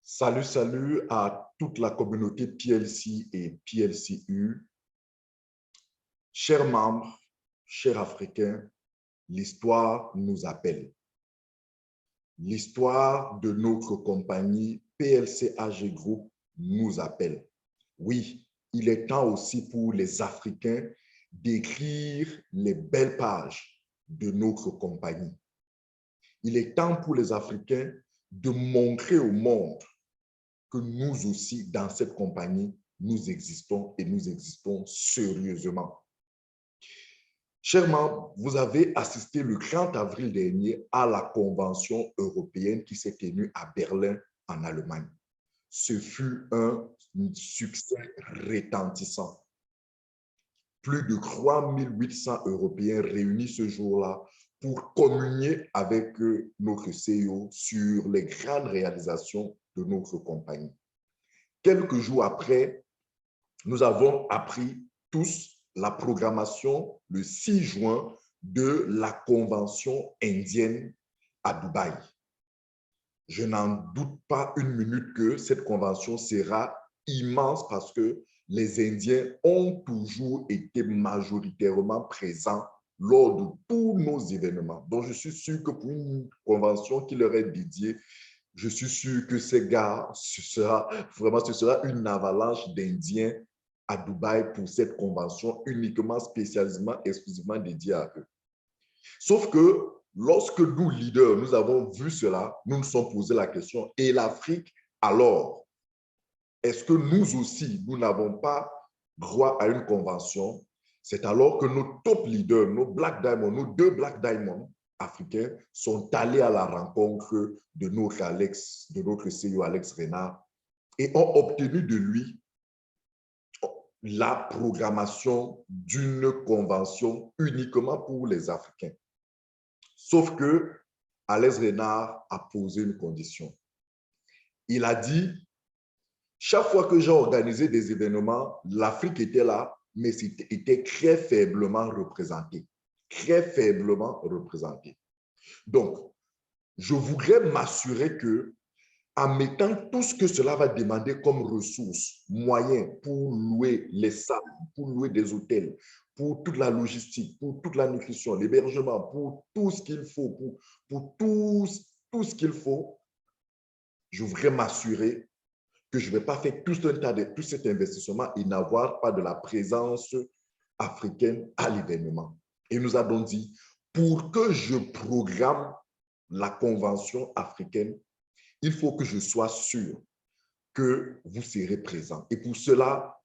Salut, salut à toute la communauté PLC et PLCU. Chers membres, chers Africains, l'histoire nous appelle. L'histoire de notre compagnie PLC AG Group nous appelle. Oui, il est temps aussi pour les Africains d'écrire les belles pages de notre compagnie. Il est temps pour les Africains de montrer au monde que nous aussi, dans cette compagnie, nous existons et nous existons sérieusement. Chers membres, vous avez assisté le 30 avril dernier à la Convention européenne qui s'est tenue à Berlin, en Allemagne. Ce fut un succès retentissant. Plus de 3800 Européens réunis ce jour-là pour communier avec notre CEO sur les grandes réalisations de notre compagnie. Quelques jours après, nous avons appris tous la programmation le 6 juin de la Convention indienne à Dubaï. Je n'en doute pas une minute que cette convention sera immense parce que les Indiens ont toujours été majoritairement présents lors de tous nos événements. Donc, je suis sûr que pour une convention qui leur est dédiée, je suis sûr que ces gars, ce sera une avalanche d'Indiens à Dubaï pour cette convention uniquement, spécialement, exclusivement dédiée à eux. Sauf que lorsque nous, leaders, nous avons vu cela, nous nous sommes posé la question, et l'Afrique, alors, est-ce que nous aussi, nous n'avons pas droit à une convention? C'est alors que nos top leaders, nos Black Diamonds, nos deux Black Diamonds africains sont allés à la rencontre de notre CEO Alex Renard et ont obtenu de lui la programmation d'une convention uniquement pour les Africains. Sauf que Alex Renard a posé une condition. Il a dit, chaque fois que j'ai organisé des événements, l'Afrique était là, mais était très faiblement représentée. Très faiblement représentée. Donc, je voudrais m'assurer que, en mettant tout ce que cela va demander comme ressources, moyens pour louer les salles, pour louer des hôtels, pour toute la logistique, pour toute la nutrition, l'hébergement, pour tout ce qu'il faut, pour tout ce qu'il faut, je voudrais m'assurer que je ne vais pas faire tout cet investissement et n'avoir pas de la présence africaine à l'événement. Et nous avons dit, pour que je programme la convention africaine, il faut que je sois sûr que vous serez présent. Et pour cela,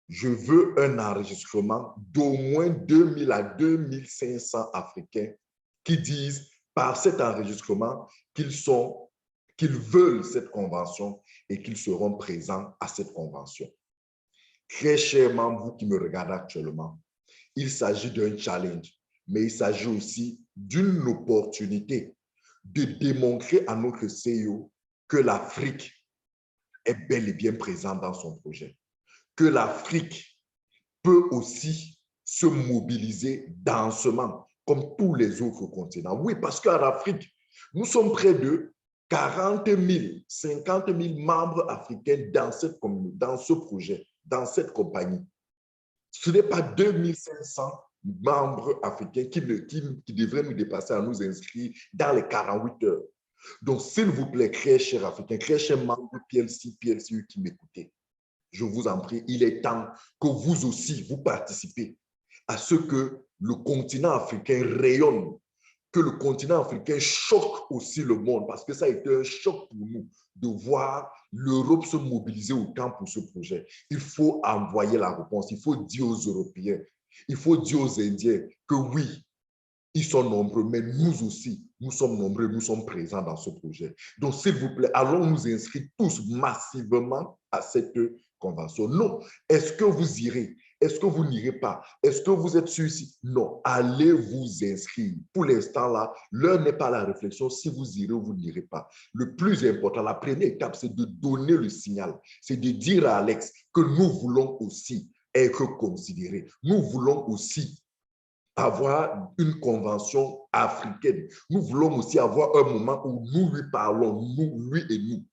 je veux un enregistrement d'au moins 2000 à 2500 Africains qui disent par cet enregistrement qu'ils veulent cette convention et qu'ils seront présents à cette convention. Très chers membres, vous qui me regardez actuellement, il s'agit d'un challenge, mais il s'agit aussi d'une opportunité de démontrer à notre CEO que l'Afrique est bel et bien présente dans son projet, que l'Afrique peut aussi se mobiliser densément comme tous les autres continents. Oui, parce qu'en Afrique, nous sommes près de 40 000, 50 000 membres africains dans ce projet, dans cette compagnie. Ce n'est pas 2500 membres africains qui devraient nous dépasser à nous inscrire dans les 48 heures. Donc, s'il vous plaît, très chers Africains, très chers membres PLC, PLCU qui m'écoutez, je vous en prie, il est temps que vous aussi, vous participez à ce que le continent africain rayonne, que le continent africain choque aussi le monde, parce que ça a été un choc pour nous de voir l'Europe se mobiliser autant pour ce projet. Il faut envoyer la réponse, il faut dire aux Européens, il faut dire aux Indiens que oui, ils sont nombreux, mais nous aussi, nous sommes nombreux, nous sommes présents dans ce projet. Donc, s'il vous plaît, allons nous inscrire tous massivement à cette convention. Non. Est-ce que vous irez? Est-ce que vous n'irez pas? Est-ce que vous êtes sûr ici? Non. Allez vous inscrire. Pour l'instant, là, l'heure n'est pas à la réflexion si vous irez ou vous n'irez pas. Le plus important, la première étape, c'est de donner le signal. C'est de dire à Alex que nous voulons aussi être considérés. Nous voulons aussi avoir une convention africaine. Nous voulons aussi avoir un moment où nous lui parlons, nous, lui et nous.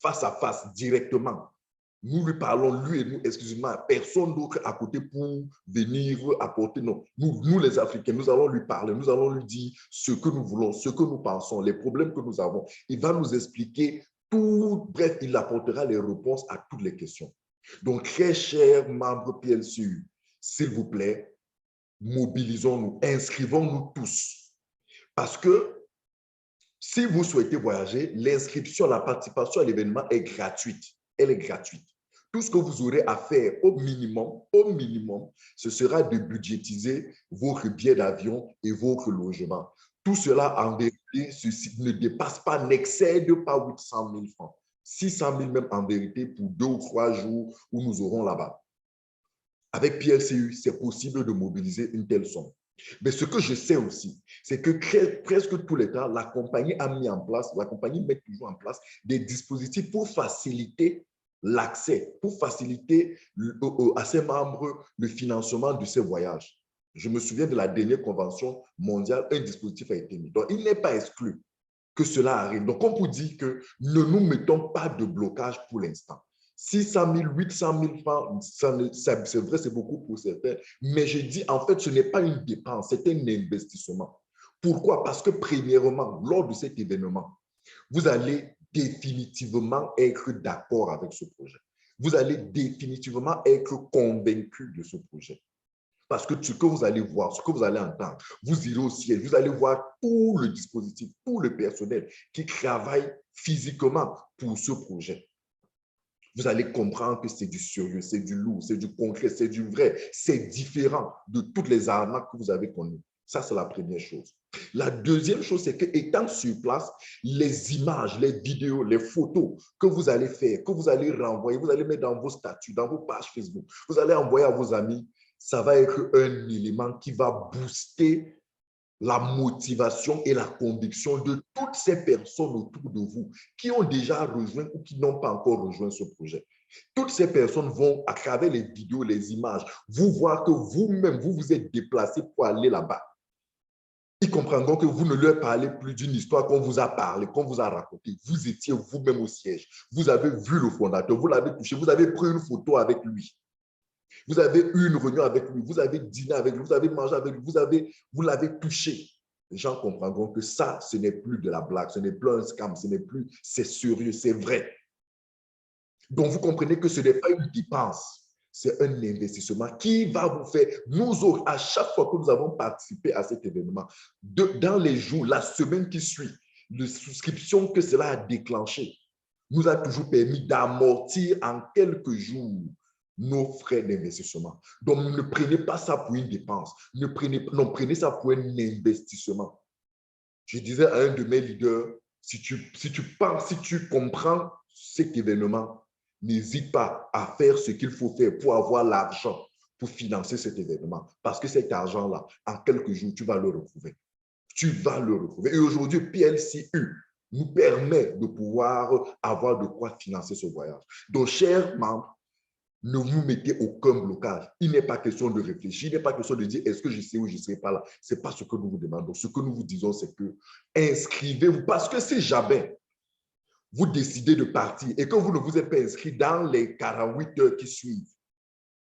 face à face, directement. Nous lui parlons, lui et nous, exclusivement, personne d'autre à côté pour venir apporter. Non, nous les Africains, nous allons lui parler, nous allons lui dire ce que nous voulons, ce que nous pensons, les problèmes que nous avons. Il va nous expliquer tout, bref, il apportera les réponses à toutes les questions. Donc, très chers membres PLCU, s'il vous plaît, mobilisons-nous, inscrivons-nous tous. Parce que si vous souhaitez voyager, l'inscription, la participation à l'événement est gratuite. Elle est gratuite. Tout ce que vous aurez à faire au minimum, ce sera de budgétiser votre billet d'avion et votre logement. Tout cela, en vérité, ne dépasse pas, n'excède pas 800 000 francs. 600 000 même en vérité pour 2 ou 3 jours où nous aurons là-bas. Avec PLCU, c'est possible de mobiliser une telle somme. Mais ce que je sais aussi, c'est que presque tous les temps, la compagnie a mis en place, la compagnie met toujours en place des dispositifs pour faciliter l'accès, pour faciliter à ses membres le financement de ces voyages. Je me souviens de la dernière convention mondiale, un dispositif a été mis. Donc, il n'est pas exclu que cela arrive. Donc, on peut dire que ne nous mettons pas de blocage pour l'instant. 600 000, 800 000 francs, c'est vrai, c'est beaucoup pour certains, mais je dis en fait, ce n'est pas une dépense, c'est un investissement. Pourquoi? Parce que premièrement, lors de cet événement, vous allez définitivement être d'accord avec ce projet. Vous allez définitivement être convaincu de ce projet. Parce que ce que vous allez voir, ce que vous allez entendre, vous irez au ciel, vous allez voir tout le dispositif, tout le personnel qui travaille physiquement pour ce projet. Vous allez comprendre que c'est du sérieux, c'est du lourd, c'est du concret, c'est du vrai, c'est différent de toutes les arnaques que vous avez connues. Ça, c'est la première chose. La deuxième chose, c'est qu'étant sur place, les images, les vidéos, les photos que vous allez faire, que vous allez renvoyer, vous allez mettre dans vos statuts, dans vos pages Facebook, vous allez envoyer à vos amis, ça va être un élément qui va booster la motivation et la conviction de toutes ces personnes autour de vous qui ont déjà rejoint ou qui n'ont pas encore rejoint ce projet. Toutes ces personnes vont, à travers les vidéos, les images, vous voir que vous-même, vous vous êtes déplacé pour aller là-bas. Ils comprendront que vous ne leur parlez plus d'une histoire qu'on vous a parlé, qu'on vous a raconté. Vous étiez vous-même au siège. Vous avez vu le fondateur, vous l'avez touché, vous avez pris une photo avec lui. Vous avez eu une réunion avec lui, vous avez dîné avec lui, vous avez mangé avec lui, vous l'avez touché. Les gens comprendront que ça, ce n'est plus de la blague, ce n'est plus un scam, ce n'est plus, c'est sérieux, c'est vrai. Donc, vous comprenez que ce n'est pas une dépense, c'est un investissement qui va vous faire, nous autres, à chaque fois que nous avons participé à cet événement, dans les jours, la semaine qui suit, la souscription que cela a déclenché nous a toujours permis d'amortir en quelques jours nos frais d'investissement. Donc, ne prenez pas ça pour une dépense. Prenez ça pour un investissement. Je disais à un de mes leaders, si tu comprends cet événement, n'hésite pas à faire ce qu'il faut faire pour avoir l'argent pour financer cet événement. Parce que cet argent-là, en quelques jours, tu vas le retrouver. Tu vas le retrouver. Et aujourd'hui, PLCU nous permet de pouvoir avoir de quoi financer ce voyage. Donc, chers membres, ne vous mettez aucun blocage. Il n'est pas question de réfléchir, il n'est pas question de dire est-ce que je sais ou je ne serai pas là. Ce n'est pas ce que nous vous demandons. Ce que nous vous disons, c'est que inscrivez-vous. Parce que si jamais vous décidez de partir et que vous ne vous êtes pas inscrit dans les 48 heures qui suivent,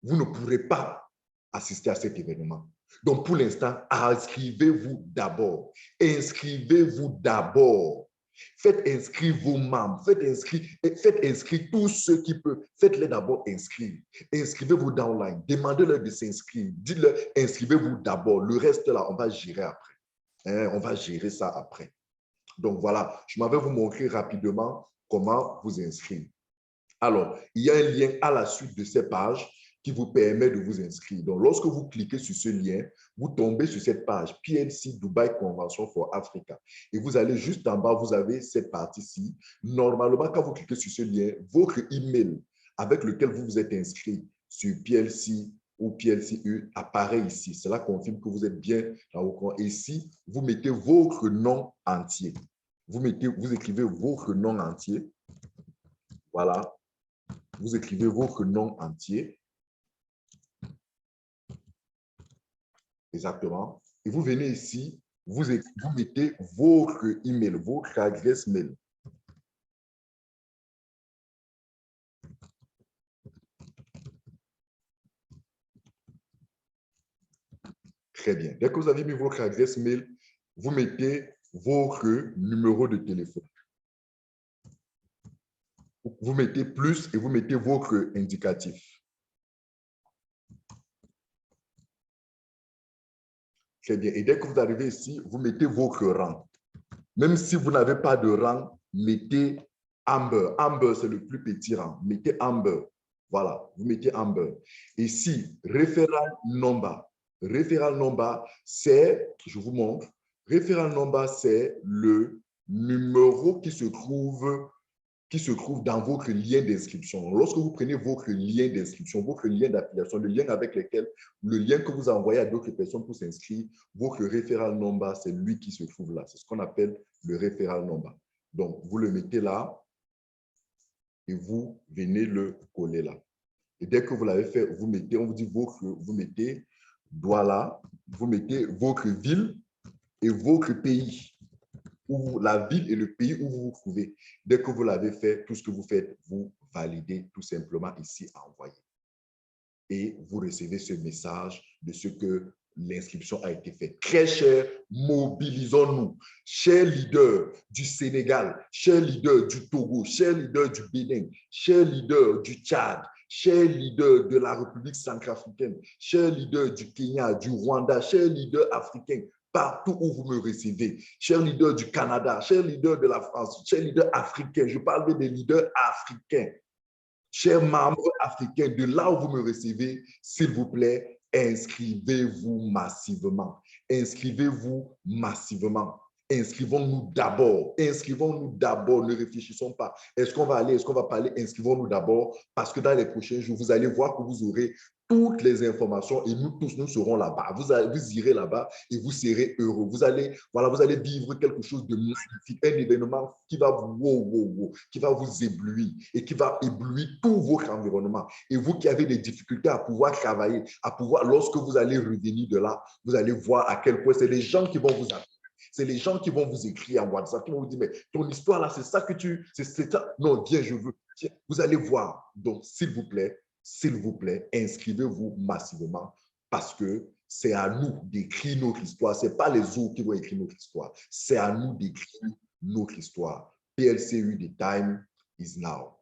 vous ne pourrez pas assister à cet événement. Donc, pour l'instant, inscrivez-vous d'abord. Inscrivez-vous d'abord. Faites inscrire vos membres, faites inscrire tous ceux qui peuvent. Faites-les d'abord inscrire. Inscrivez-vous downline. Demandez-leur de s'inscrire. Dites-leur, inscrivez-vous d'abord. Le reste, là, on va gérer après. On va gérer ça après. Donc, voilà, je m'avais vous montrer rapidement comment vous inscrire. Alors, il y a un lien à la suite de ces pages qui vous permet de vous inscrire. Donc, lorsque vous cliquez sur ce lien, vous tombez sur cette page PLC Dubai Convention for Africa. Et vous allez juste en bas, vous avez cette partie-ci. Normalement, quand vous cliquez sur ce lien, votre email avec lequel vous vous êtes inscrit sur PLC ou PLCU apparaît ici. Cela confirme que vous êtes bien dans vos comptes. Et ici, vous mettez votre nom entier. Vous écrivez votre nom entier. Voilà. Vous écrivez votre nom entier. Exactement. Et vous venez ici, vous mettez votre email, votre adresse mail. Très bien. Dès que vous avez mis votre adresse mail, vous mettez votre numéro de téléphone. Vous mettez plus et vous mettez votre indicatif. Très bien. Et dès que vous arrivez ici, vous mettez votre rang. Même si vous n'avez pas de rang, mettez Amber. Amber, c'est le plus petit rang. Mettez Amber. Voilà, vous mettez Amber. Ici, referral number. Referral number, c'est, je vous montre, referral number, c'est le numéro qui se trouve dans votre lien d'inscription. Lorsque vous prenez votre lien d'inscription, votre lien d'affiliation, le lien avec lequel, le lien que vous envoyez à d'autres personnes pour s'inscrire, votre referral number, c'est lui qui se trouve là. C'est ce qu'on appelle le referral number. Donc, vous le mettez là et vous venez le coller là. Et dès que vous l'avez fait, vous mettez, on vous dit vous mettez Douala, vous mettez votre ville et votre pays. Ou la ville et le pays où vous vous trouvez. Dès que vous l'avez fait, tout ce que vous faites, vous validez tout simplement ici à envoyer. Et vous recevez ce message de ce que l'inscription a été faite. Très cher, mobilisons-nous. Chers leaders du Sénégal, chers leaders du Togo, chers leaders du Bénin, chers leaders du Tchad, chers leaders de la République centrafricaine, chers leaders du Kenya, du Rwanda, chers leaders africains, partout où vous me recevez, chers leaders du Canada, chers leaders de la France, chers leaders africains, je parle des leaders africains, chers membres africains, de là où vous me recevez, s'il vous plaît, inscrivez-vous massivement. Inscrivez-vous massivement. Inscrivons-nous d'abord. Inscrivons-nous d'abord. Ne réfléchissons pas. Est-ce qu'on va aller, est-ce qu'on va parler? Inscrivons-nous d'abord parce que dans les prochains jours, vous allez voir que vous aurez toutes les informations et nous tous, nous serons là-bas. Vous irez là-bas et vous serez heureux. Vous allez, voilà, vous allez vivre quelque chose de magnifique, un événement qui va qui va vous éblouir et qui va éblouir tout votre environnement. Et vous qui avez des difficultés à pouvoir travailler, à pouvoir, lorsque vous allez revenir de là, vous allez voir à quel point c'est les gens qui vont vous appeler. C'est les gens qui vont vous écrire en WhatsApp, qui vont vous dire, mais ton histoire là, c'est ça que tu... c'est ça. Non, viens, je veux. Tiens, vous allez voir. Donc, s'il vous plaît, inscrivez-vous massivement parce que c'est à nous d'écrire notre histoire. Ce n'est pas les autres qui vont écrire notre histoire. C'est à nous d'écrire notre histoire. PLCU, the time is now.